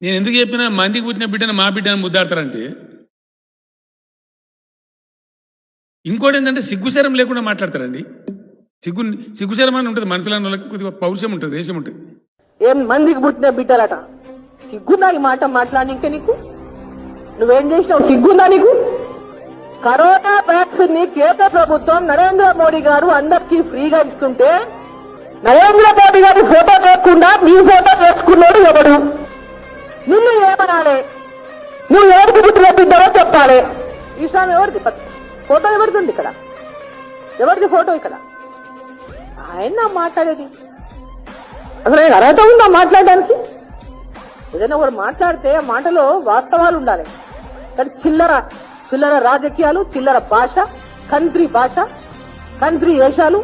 నేను ఎందుకు చెప్పినా మందికి పుట్టిన బిడ్డను మా బిడ్డను ముద్దాడతారంటే ఇంకోటి ఏంటంటే సిగ్గుశరం లేకుండా మాట్లాడతారండి. సిగ్గుశరం అని ఉంటుంది, మనుషుల కొద్దిగా పౌరుషం ఉంటుంది, దేశం ఉంటుంది. ఏం మందికి పుట్టిన బిడ్డలట, సిగ్గుందా ఈ మాట మాట్లాడి? ఇంకా నీకు నువ్వేం చేసినావు? సిగ్గుందా నీకు? కరోనా వ్యాక్సిన్ ని కేంద్ర ప్రభుత్వం నరేంద్ర మోడీ గారు అందరికీ ఫ్రీగా ఇస్తుంటే నరేంద్ర మోడీ గారి ఫోటో లేకుండా నీ ఫోటో వేసుకున్నాడు ఎవడు? నిన్ను ఏమనాలి? నువ్వు ఎవరికి పుట్టిన బిడ్డలో చెప్పాలి. ఈ విషయం ఎవరిది? ఫోటో ఎవరిది ఇక్కడ? ఎవరిది ఫోటో ఇక్కడ? ఆయన మాట్లాడేది అసలు అర్హత ఉందా మాట్లాడడానికి? ఏదైనా ఒకరు మాట్లాడితే ఆ మాటలో వాస్తవాలు ఉండాలి. కానీ చిల్లర రాజకీయాలు, చిల్లర భాష, కంట్రీ వేషాలు